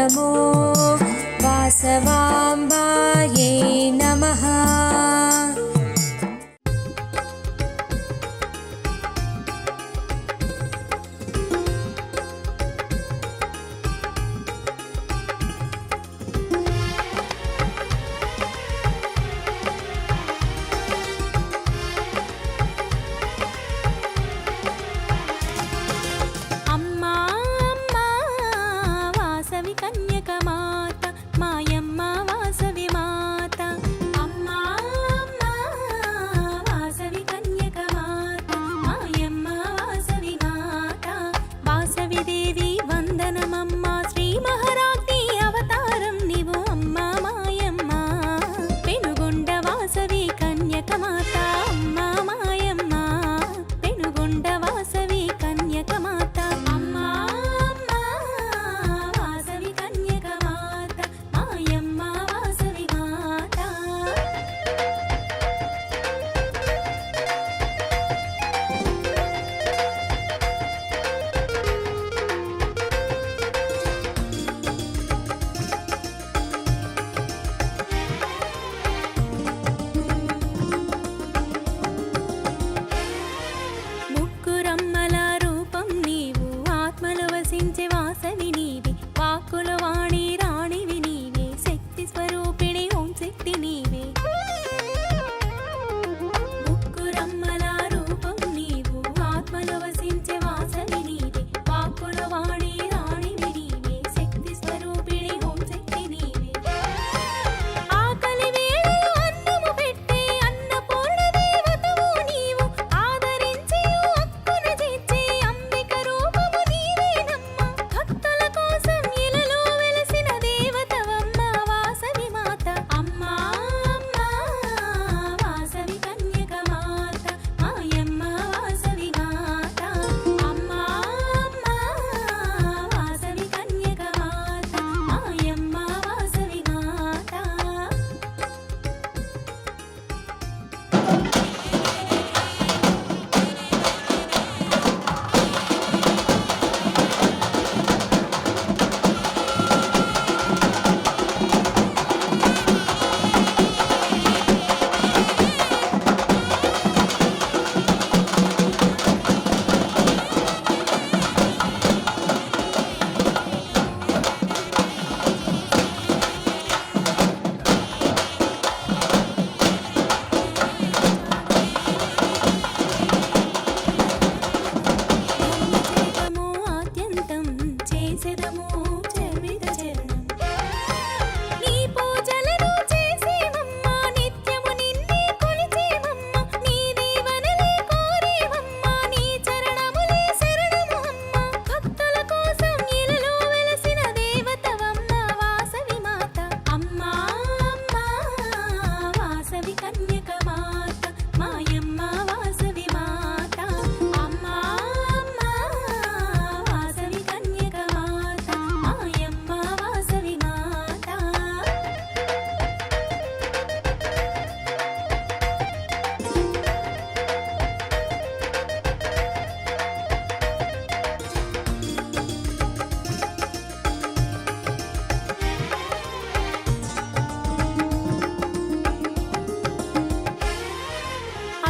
नमो वासवाम्बायै नमः।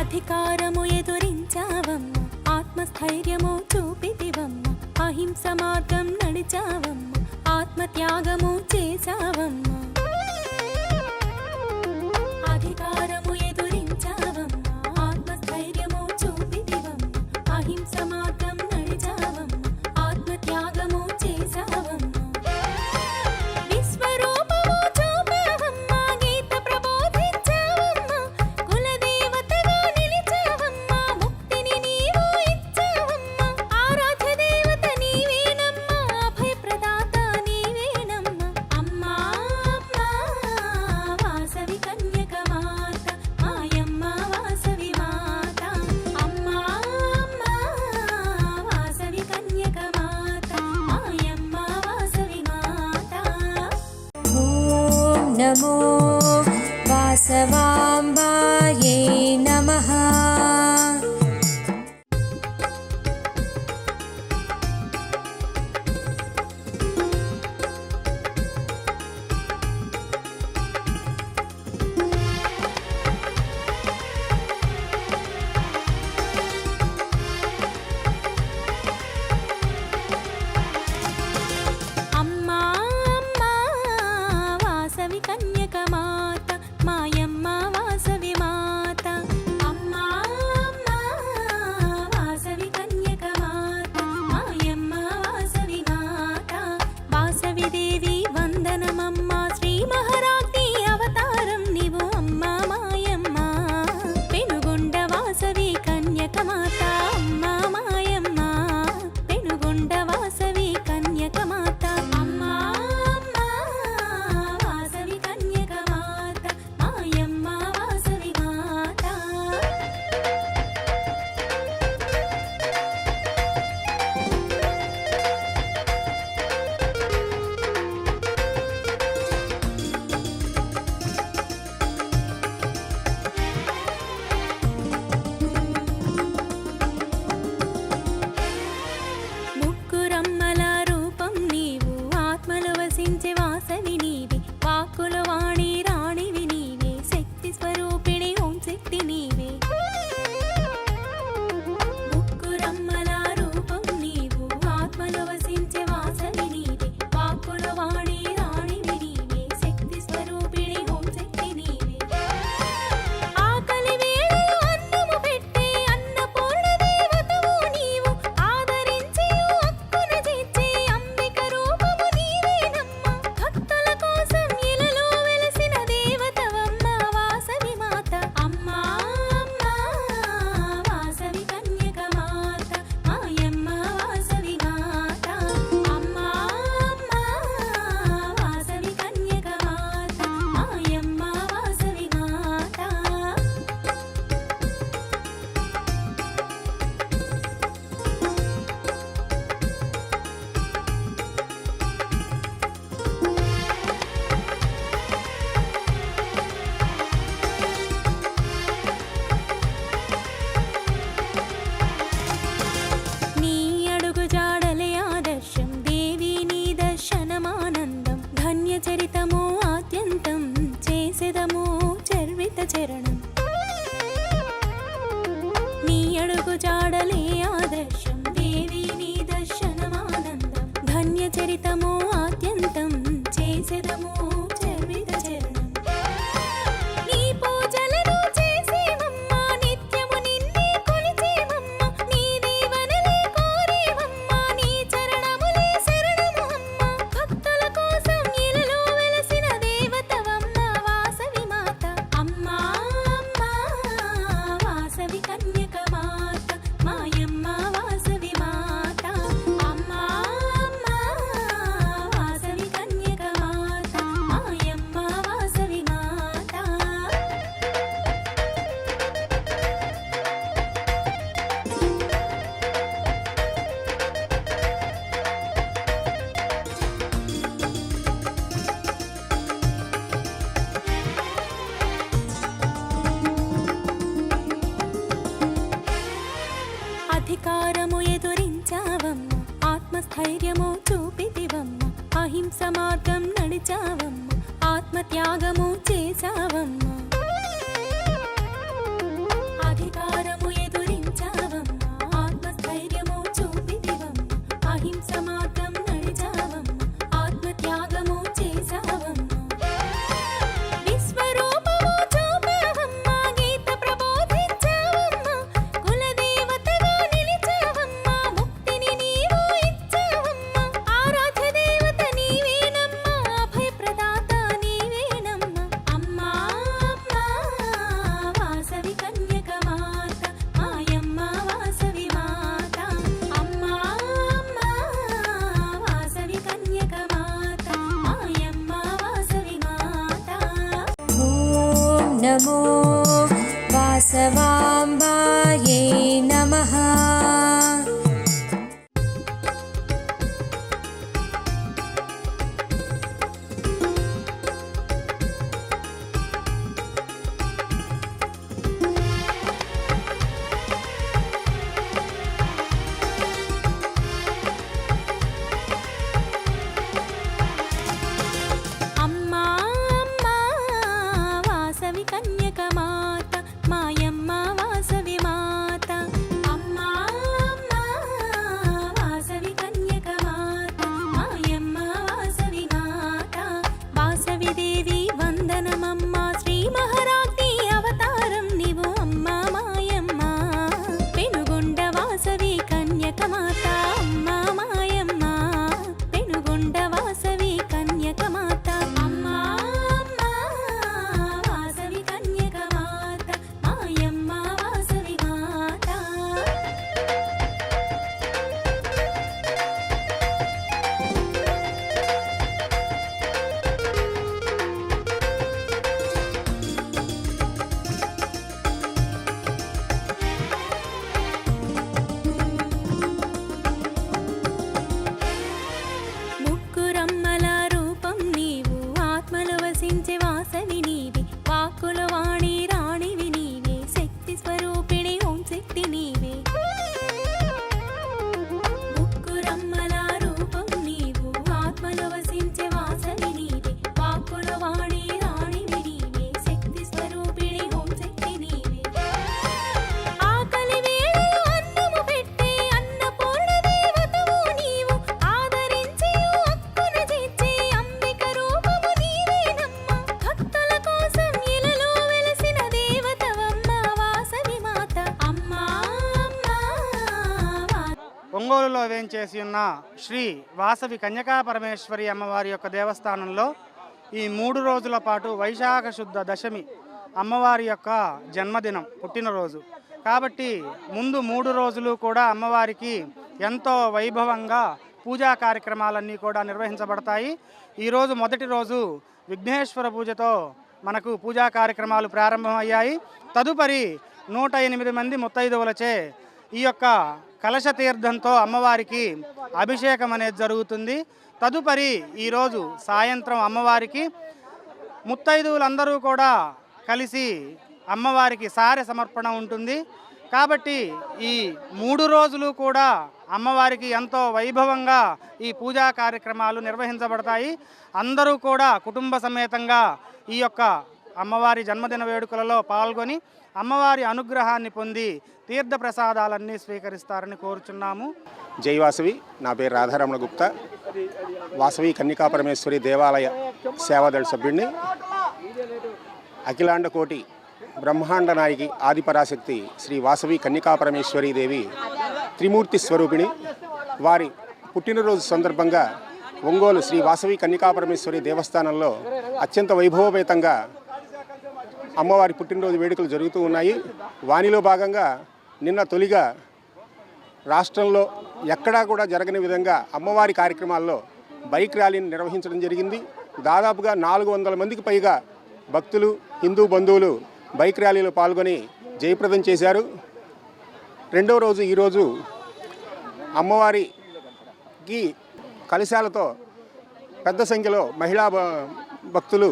అధికారము ఎదురించావమ్మ, ఆత్మస్థైర్యము చూపితివమ్మ, అహింస మార్గం నడిచావమ్మ, ఆత్మత్యాగము చేశావమ్మ. అధికారము ఎదురించావమ్మ, ఆత్మస్థైర్యము చూపితివమ్మ, అహింస మార్గం నడిచావమ్మ, ఆత్మత్యాగము చేశావమ్మ. नमो वासवाम्बायै नमः। కన్యకమాత మాయమ్మ వాసవి మాత అమ్మా అమ్మా వాసవి కన్యకమాత మాయమ్మ వాసవి మాత వాసవి దేవి వందనమమ్మ శ్రీ మహారాజ్ఞి అవతారం నీవు అమ్మ మాయమ్మ పెనుగొండ వాసవి కన్యకమాత అమ్మ మాయమ్మ పెనుగొండ వాసవి కన్యకమాత అమ్మా అమ్మా వాసవి కన్యకమాత మాయమ్మ వాసవి మాత ముగ్గురమ్మల రూపం నీవు ఆత్మలు వసించే వాసవి నీవి వాక్కుల వాణి రాణివి నీవే శక్తి స్వరూపిణి ఓం శక్తి నీవే ముగ్గురమ్మల రూపం నీవు ఆత్మలు వసించే వాసవి నీవి వాక్కుల వాణి రాణివి నీవే శక్తి స్వరూపిణి ఓం శక్తి నీవే ఆకలి వేళలో అన్నము పెట్టే అన్నపూర్ణ దేవతవు నీవు ఆదరించి అక్కున చేర్చే అంబిక రూపము నీవేనమ్మ భక్తుల కోసం ఇలలో వెలసిన దేవతవమ్మ వాసవి మాత అమ్మా అమ్మా వాసవి కన్యకమాత మాయమ్మ వాసవి మాత అమ్మా అమ్మా వాసవి కన్యకమాత మాయమ్మ వాసవి మాత నీ అడుగు జాడలే ఆదర్శం దేవి నీ దర్శనమానందం ధన్య చరితము ఆద్యంతం చేసెదము చర్విత చరణం నీ అడుగు జాడలే ఆదర్శం దేవి నీ దర్శనమానందం ధన్య చరితము ఆద్యంతం చేసెదము చర్విత చరణం నీ పూజలను చేసేమమ్మ నిత్యము నిన్నే కొలిచేమమ్మ నీ దీవెనలే కోరేమమ్మ నీ చరణములే శరణము అమ్మ భక్తుల కోసం ఇలలో వెలసిన దేవతవమ్మ వాసవి మాత అమ్మా అమ్మా వాసవి కన్యకమాత మాయమ్మ వాసవి మాత అమ్మా అమ్మా వాసవి కన్యకమాత మాయమ్మ వాసవి మాత అధికారము ఎదురించావమ్మ ఆత్మస్థైర్యము చూపితివమ్మ అహింస మార్గం నడిచావమ్మ ఆత్మత్యాగము చేశావమ్మ అధికారము ఎదురించావమ్మ ఆత్మస్థైర్యము చూపితివమ్మ అహింస మార్గం నడిచావమ్మ ఆత్మత్యాగము చేశావమ్మ విశ్వరూపము చూపావమ్మ గీత ప్రబోధించావమ్మ కులదేవతగా నిలిచావమ్మ ముక్తిని నీవు ఇచ్చావమ్మ ఆరాధ్య దేవత నీవేనమ్మ అభయప్రదాత నీవేనమ్మ అమ్మా అమ్మా వాసవి కన్యకమాత మాయమ్మ వాసవి మాత అమ్మా అమ్మా వాసవి కన్యకమాత మాయమ్మ వాసవి మాత ॐ नमो वासवाम्बायै नमः అమ్మా అమ్మా వాసవి కన్యకమాత మాయమ్మ వాసవి మాత వసించే వాసవి నీవే వాక్కుల వాణి రాణివి నీవే శక్తి స్వరూపిణి ఓం శక్తి నీవే ముక్కురమ్మల రూపం నీవు ఆత్మలో వసించే వాసవి నీవే వాక్కుల వాణి రాణివి నీవే శక్తి స్వరూపిణి ఓం శక్తి నీవే ఆకలి వేళలో అన్నము పెట్టే అన్నపూర్ణ దేవతవు నీవు ఆదరించి అక్కున చేర్చే అంబిక రూపము నీవేనమ్మ భక్తుల కోసం ఇలలో వెలసిన దేవతవమ్మ వాసవి మాత అమ్మా ఒంగోలులో వేంచేసి ఉన్న శ్రీ వాసవి కన్యకా పరమేశ్వరి అమ్మవారి యొక్క దేవస్థానంలో ఈ 3 రోజుల పాటు వైశాఖ శుద్ధ దశమి అమ్మవారి యొక్క జన్మదినం పుట్టినరోజు కాబట్టి ముందు 3 రోజులు కూడా అమ్మవారికి ఎంతో వైభవంగా పూజా కార్యక్రమాలన్నీ కూడా నిర్వహించబడతాయి. ఈరోజు మొదటి రోజు విఘ్నేశ్వర పూజతో మనకు పూజా కార్యక్రమాలు ప్రారంభమయ్యాయి. తదుపరి 108 మంది ముత్తైదువులచే ఈ యొక్క కలశ తీర్థంతో అమ్మవారికి అభిషేకం అనేది జరుగుతుంది. తదుపరి ఈరోజు సాయంత్రం అమ్మవారికి ముత్తైదువులందరూ కూడా కలిసి అమ్మవారికి సారె సమర్పణ ఉంటుంది. కాబట్టి ఈ 3 రోజులు కూడా అమ్మవారికి ఎంతో వైభవంగా ఈ పూజా కార్యక్రమాలు నిర్వహించబడతాయి. అందరూ కూడా కుటుంబ సమేతంగా ఈ యొక్క అమ్మవారి జన్మదిన వేడుకలలో పాల్గొని అమ్మవారి అనుగ్రహాన్ని పొంది తీర్థ ప్రసాదాలన్నీ స్వీకరిస్తారని కోరుచున్నాము. జై వాసవి. నా పేరు రాధారమణ గుప్తా, వాసవి కన్యకా పరమేశ్వరి దేవాలయ సేవాదళ సభ్యుడిని. అఖిలాండ కోటి బ్రహ్మాండ నాయకి ఆదిపరాశక్తి శ్రీ వాసవి కన్యకా పరమేశ్వరి దేవి త్రిమూర్తి స్వరూపిణి. వారి పుట్టినరోజు సందర్భంగా ఒంగోలు శ్రీ వాసవి కన్యకా పరమేశ్వరి దేవస్థానంలో అత్యంత వైభవపేతంగా అమ్మవారి పుట్టినరోజు వేడుకలు జరుగుతూ ఉన్నాయి. వానిలో భాగంగా నిన్న తొలిగా రాష్ట్రంలో ఎక్కడా కూడా జరగని విధంగా అమ్మవారి కార్యక్రమాల్లో బైక్ ర్యాలీని నిర్వహించడం జరిగింది. దాదాపుగా 400 మందికి పైగా భక్తులు, హిందూ బంధువులు బైక్ ర్యాలీలో పాల్గొని జయప్రదం చేశారు. రెండవ రోజు ఈరోజు అమ్మవారికి కలశాలతో పెద్ద సంఖ్యలో మహిళా భక్తులు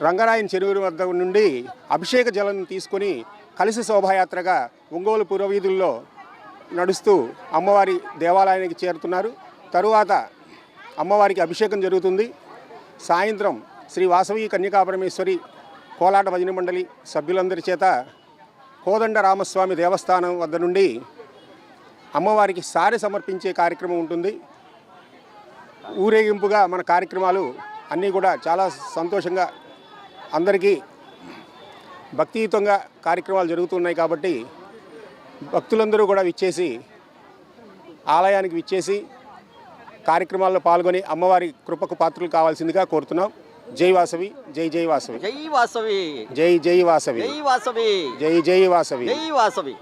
రంగరాయన్ చెరువు వద్ద నుండి అభిషేక జలం తీసుకొని కలశ శోభాయాత్రగా ఒంగోలు పురవీధుల్లో నడుస్తూ అమ్మవారి దేవాలయానికి చేరుతున్నారు. తరువాత అమ్మవారికి అభిషేకం జరుగుతుంది. సాయంత్రం శ్రీ వాసవి కన్యకా పరమేశ్వరి కోలాట భజన మండలి సభ్యులందరి చేత కోదండ రామస్వామి దేవస్థానం వద్ద నుండి అమ్మవారికి సారె సమర్పించే కార్యక్రమం ఉంటుంది. ఊరేగింపుగా మన కార్యక్రమాలు అన్నీ కూడా చాలా సంతోషంగా అందరికీ భక్తియుతంగా కార్యక్రమాలు జరుగుతున్నాయి. కాబట్టి భక్తులందరూ కూడా ఆలయానికి విచ్చేసి కార్యక్రమాల్లో పాల్గొని అమ్మవారి కృపకు పాత్రలు కావాల్సిందిగా కోరుతున్నాం. జై వాసవి. జై జై వాసవి. జై వాసవి. జై జై వాసవి. జై వాసవి. జై జై వాసవి. జై వాసవి.